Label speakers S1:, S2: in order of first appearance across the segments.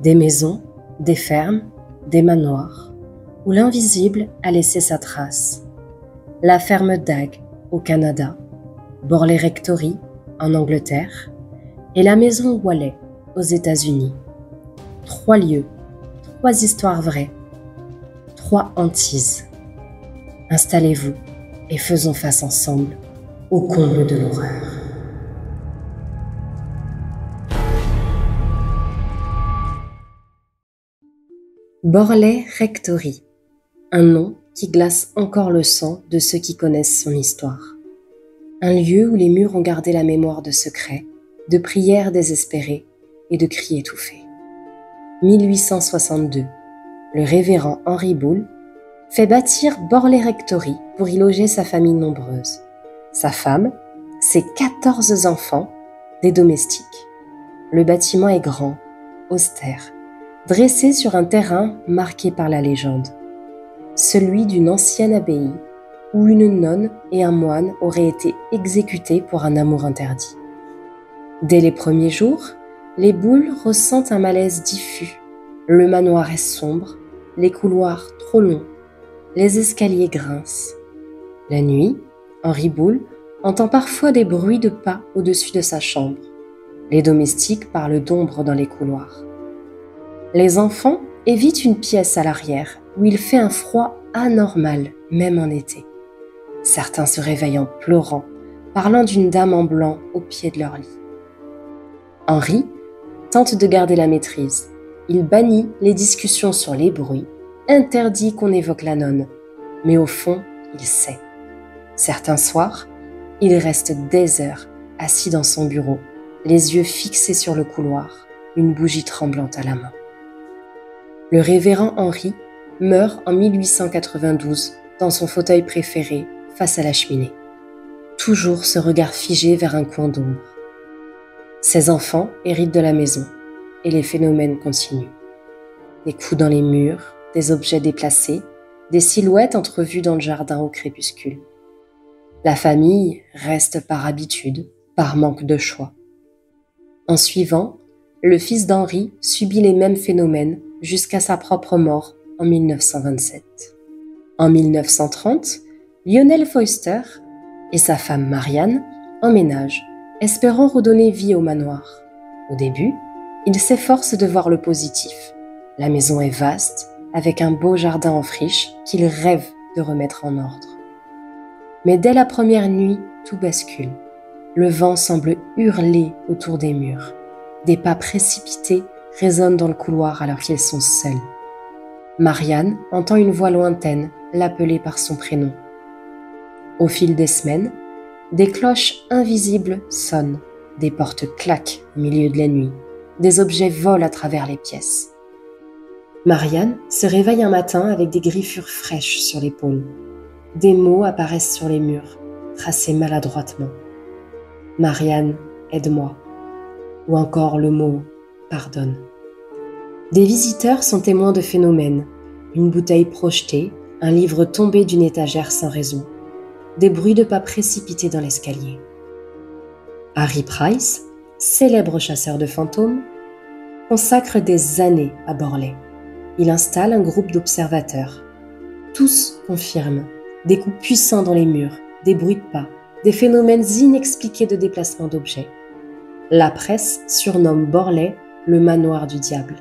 S1: Des maisons, des fermes, des manoirs, où l'invisible a laissé sa trace. La ferme Dagg au Canada, Borley Rectory en Angleterre et la maison Wallet aux États-Unis. 3 lieux, 3 histoires vraies, 3 hantises. Installez-vous et faisons face ensemble au comble de l'horreur. Borley Rectory, un nom qui glace encore le sang de ceux qui connaissent son histoire. Un lieu où les murs ont gardé la mémoire de secrets, de prières désespérées et de cris étouffés. 1862, le révérend Henry Bull fait bâtir Borley Rectory pour y loger sa famille nombreuse. Sa femme, ses 14 enfants, des domestiques. Le bâtiment est grand, austère, dressé sur un terrain marqué par la légende. Celui d'une ancienne abbaye où une nonne et un moine auraient été exécutés pour un amour interdit. Dès les premiers jours, les Bull ressentent un malaise diffus. Le manoir est sombre, les couloirs trop longs, les escaliers grincent. La nuit, Henry Bull entend parfois des bruits de pas au-dessus de sa chambre. Les domestiques parlent d'ombres dans les couloirs. Les enfants évitent une pièce à l'arrière où il fait un froid anormal, même en été. Certains se réveillent en pleurant, parlant d'une dame en blanc au pied de leur lit. Henry tente de garder la maîtrise. Il bannit les discussions sur les bruits, interdit qu'on évoque la nonne, mais au fond, il sait. Certains soirs, il reste des heures assis dans son bureau, les yeux fixés sur le couloir, une bougie tremblante à la main. Le révérend Henry meurt en 1892 dans son fauteuil préféré face à la cheminée. Toujours ce regard figé vers un coin d'ombre. Ses enfants héritent de la maison et les phénomènes continuent. Des coups dans les murs, des objets déplacés, des silhouettes entrevues dans le jardin au crépuscule. La famille reste par habitude, par manque de choix. En suivant, le fils d'Henry subit les mêmes phénomènes jusqu'à sa propre mort en 1927. En 1930, Lionel Foyster et sa femme Marianne emménagent, espérant redonner vie au manoir. Au début, ils s'efforcent de voir le positif. La maison est vaste, avec un beau jardin en friche qu'ils rêvent de remettre en ordre. Mais dès la première nuit, tout bascule. Le vent semble hurler autour des murs. Des pas précipités résonnent dans le couloir alors qu'ils sont seuls. Marianne entend une voix lointaine l'appeler par son prénom. Au fil des semaines, des cloches invisibles sonnent, des portes claquent au milieu de la nuit, des objets volent à travers les pièces. Marianne se réveille un matin avec des griffures fraîches sur l'épaule. Des mots apparaissent sur les murs, tracés maladroitement. « Marianne, aide-moi » ou encore le mot « pardonne ». Des visiteurs sont témoins de phénomènes, une bouteille projetée, un livre tombé d'une étagère sans raison, des bruits de pas précipités dans l'escalier. Harry Price, célèbre chasseur de fantômes, consacre des années à Borley. Il installe un groupe d'observateurs. Tous confirment des coups puissants dans les murs, des bruits de pas, des phénomènes inexpliqués de déplacement d'objets. La presse surnomme Borley le manoir du diable.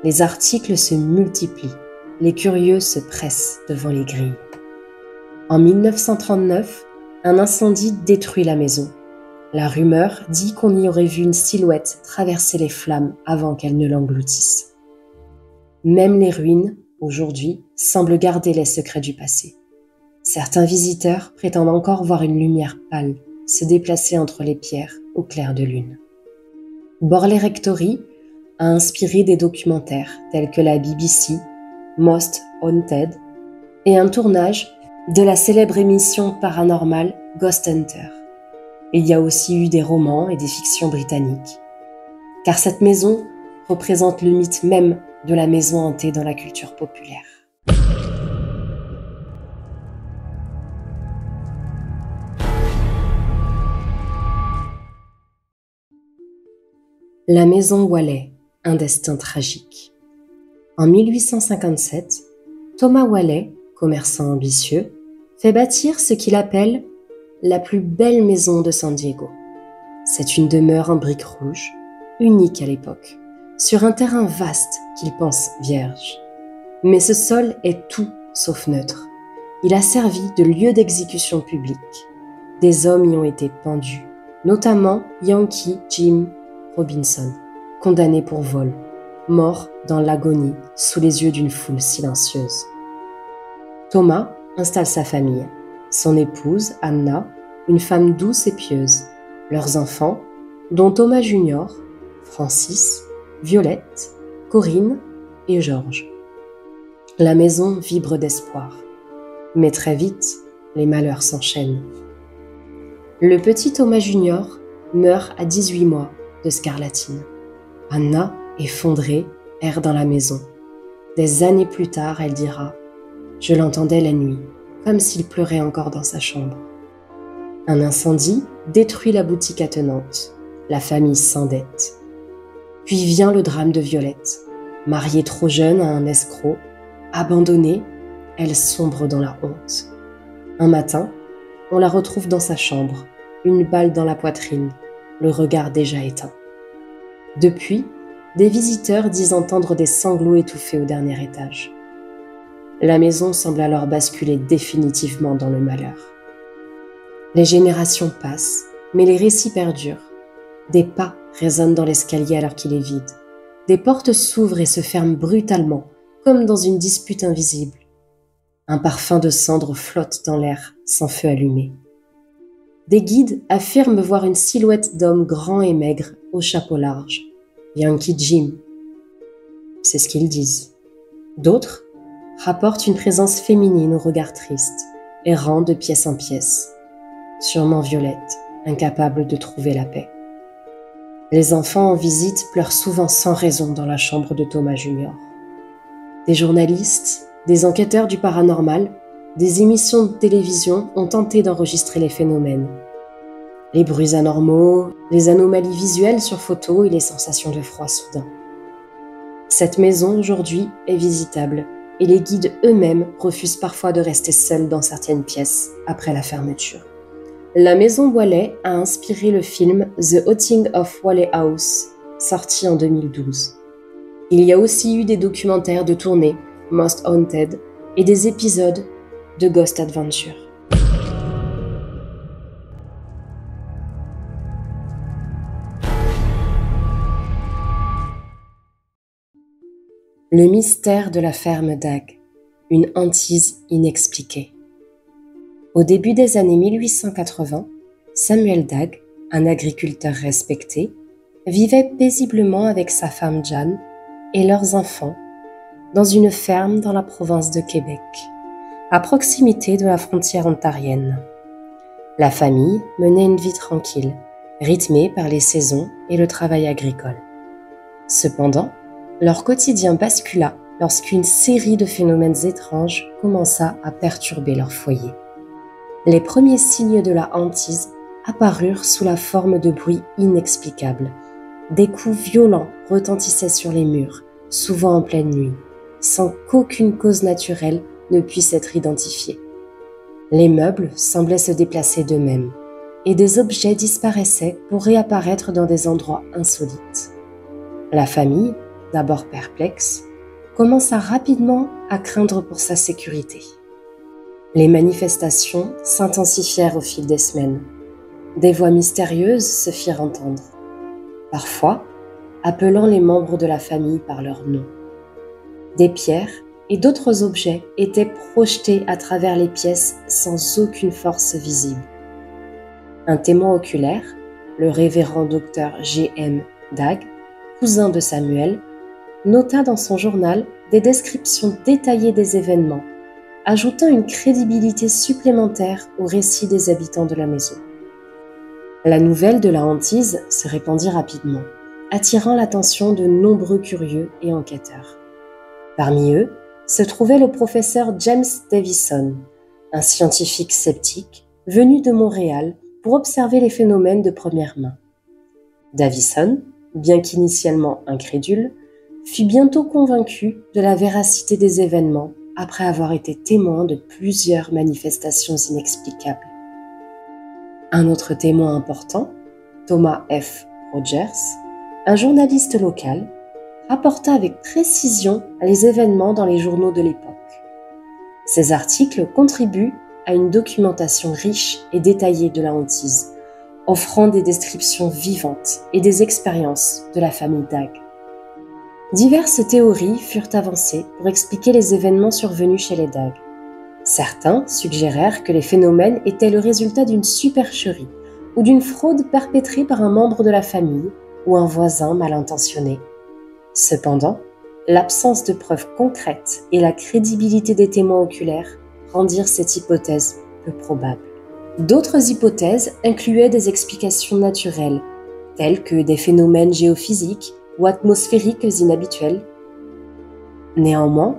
S1: Les articles se multiplient, les curieux se pressent devant les grilles. En 1939, un incendie détruit la maison. La rumeur dit qu'on y aurait vu une silhouette traverser les flammes avant qu'elles ne l'engloutissent. Même les ruines, aujourd'hui, semblent garder les secrets du passé. Certains visiteurs prétendent encore voir une lumière pâle se déplacer entre les pierres au clair de lune. Borley Rectory a inspiré des documentaires tels que la BBC, Most Haunted, et un tournage de la célèbre émission paranormale Ghost Hunter. Il y a aussi eu des romans et des fictions britanniques. Car cette maison représente le mythe même de la maison hantée dans la culture populaire. La maison Wallet, un destin tragique. En 1857, Thomas Wallet, commerçant ambitieux, fait bâtir ce qu'il appelle la plus belle maison de San Diego. C'est une demeure en briques rouges, unique à l'époque, sur un terrain vaste qu'il pense vierge. Mais ce sol est tout sauf neutre. Il a servi de lieu d'exécution publique. Des hommes y ont été pendus, notamment Yankee Jim Robinson, condamné pour vol, mort dans l'agonie sous les yeux d'une foule silencieuse. Thomas installe sa famille, son épouse Anna, une femme douce et pieuse, leurs enfants, dont Thomas Jr., Francis, Violette, Corinne et George. La maison vibre d'espoir, mais très vite, les malheurs s'enchaînent. Le petit Thomas Jr. meurt à 18 mois de scarlatine. Anna, effondrée, erre dans la maison. Des années plus tard, elle dira « Je l'entendais la nuit, comme s'il pleurait encore dans sa chambre. » Un incendie détruit la boutique attenante. La famille s'endette. Puis vient le drame de Violette. Mariée trop jeune à un escroc, abandonnée, elle sombre dans la honte. Un matin, on la retrouve dans sa chambre, une balle dans la poitrine, le regard déjà éteint. Depuis, des visiteurs disent entendre des sanglots étouffés au dernier étage. La maison semble alors basculer définitivement dans le malheur. Les générations passent, mais les récits perdurent. Des pas résonnent dans l'escalier alors qu'il est vide. Des portes s'ouvrent et se ferment brutalement, comme dans une dispute invisible. Un parfum de cendre flotte dans l'air, sans feu allumé. Des guides affirment voir une silhouette d'homme grand et maigre, au chapeau large. Yankee Jim. C'est ce qu'ils disent. D'autres rapportent une présence féminine au regard triste, errant de pièce en pièce. Sûrement Violette, incapable de trouver la paix. Les enfants en visite pleurent souvent sans raison dans la chambre de Thomas Jr. Des journalistes, des enquêteurs du paranormal, des émissions de télévision ont tenté d'enregistrer les phénomènes. Les bruits anormaux, les anomalies visuelles sur photo et les sensations de froid soudain. Cette maison aujourd'hui est visitable et les guides eux-mêmes refusent parfois de rester seuls dans certaines pièces après la fermeture. La maison Wallet a inspiré le film The Haunting of Wallet House, sorti en 2012. Il y a aussi eu des documentaires de tournée, Most Haunted, et des épisodes de Ghost Adventure. Le mystère de la ferme Dagg, une hantise inexpliquée. Au début des années 1880, Samuel Dagg, un agriculteur respecté, vivait paisiblement avec sa femme Jeanne et leurs enfants dans une ferme dans la province de Québec, à proximité de la frontière ontarienne. La famille menait une vie tranquille, rythmée par les saisons et le travail agricole. Cependant, leur quotidien bascula lorsqu'une série de phénomènes étranges commença à perturber leur foyer. Les premiers signes de la hantise apparurent sous la forme de bruits inexplicables. Des coups violents retentissaient sur les murs, souvent en pleine nuit, sans qu'aucune cause naturelle ne puisse être identifiée. Les meubles semblaient se déplacer d'eux-mêmes, et des objets disparaissaient pour réapparaître dans des endroits insolites. La famille, d'abord perplexe, commença rapidement à craindre pour sa sécurité. Les manifestations s'intensifièrent au fil des semaines. Des voix mystérieuses se firent entendre, parfois appelant les membres de la famille par leur nom. Des pierres et d'autres objets étaient projetés à travers les pièces sans aucune force visible. Un témoin oculaire, le révérend docteur G.M. Dagg, cousin de Samuel, nota dans son journal des descriptions détaillées des événements, ajoutant une crédibilité supplémentaire au récit des habitants de la maison. La nouvelle de la hantise se répandit rapidement, attirant l'attention de nombreux curieux et enquêteurs. Parmi eux se trouvait le professeur James Davison, un scientifique sceptique venu de Montréal pour observer les phénomènes de première main. Davison bien qu'initialement incrédule, fut bientôt convaincu de la véracité des événements après avoir été témoin de plusieurs manifestations inexplicables. Un autre témoin important, Thomas F. Rogers, un journaliste local, rapporta avec précision les événements dans les journaux de l'époque. Ces articles contribuent à une documentation riche et détaillée de la hantise, offrant des descriptions vivantes et des expériences de la famille Dag. Diverses théories furent avancées pour expliquer les événements survenus chez les Dag. Certains suggérèrent que les phénomènes étaient le résultat d'une supercherie ou d'une fraude perpétrée par un membre de la famille ou un voisin mal intentionné. Cependant, l'absence de preuves concrètes et la crédibilité des témoins oculaires rendirent cette hypothèse peu probable. D'autres hypothèses incluaient des explications naturelles, telles que des phénomènes géophysiques ou atmosphériques inhabituels. Néanmoins,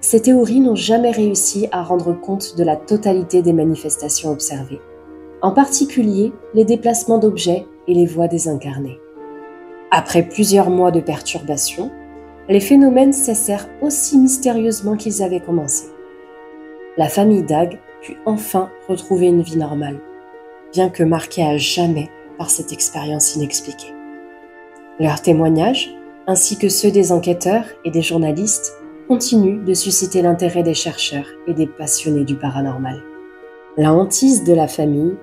S1: ces théories n'ont jamais réussi à rendre compte de la totalité des manifestations observées, en particulier les déplacements d'objets et les voix désincarnées. Après plusieurs mois de perturbations, les phénomènes cessèrent aussi mystérieusement qu'ils avaient commencé. La famille Dag put enfin retrouver une vie normale, bien que marquée à jamais par cette expérience inexpliquée. Leurs témoignages, ainsi que ceux des enquêteurs et des journalistes, continuent de susciter l'intérêt des chercheurs et des passionnés du paranormal. La hantise de la famille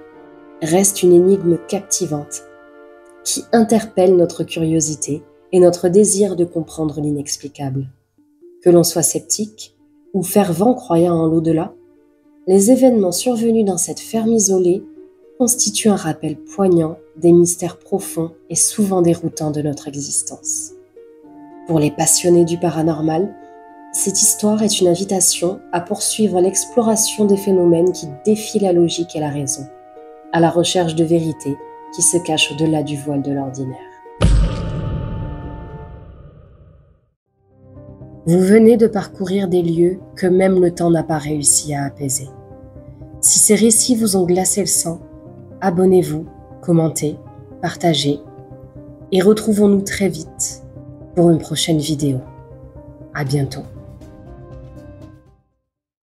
S1: reste une énigme captivante qui interpelle notre curiosité et notre désir de comprendre l'inexplicable. Que l'on soit sceptique ou fervent croyant en l'au-delà, les événements survenus dans cette ferme isolée constituent un rappel poignant des mystères profonds et souvent déroutants de notre existence. Pour les passionnés du paranormal, cette histoire est une invitation à poursuivre l'exploration des phénomènes qui défient la logique et la raison, à la recherche de vérités qui se cachent au-delà du voile de l'ordinaire. Vous venez de parcourir des lieux que même le temps n'a pas réussi à apaiser. Si ces récits vous ont glacé le sang, abonnez-vous, commentez, partagez et retrouvons-nous très vite pour une prochaine vidéo. À bientôt.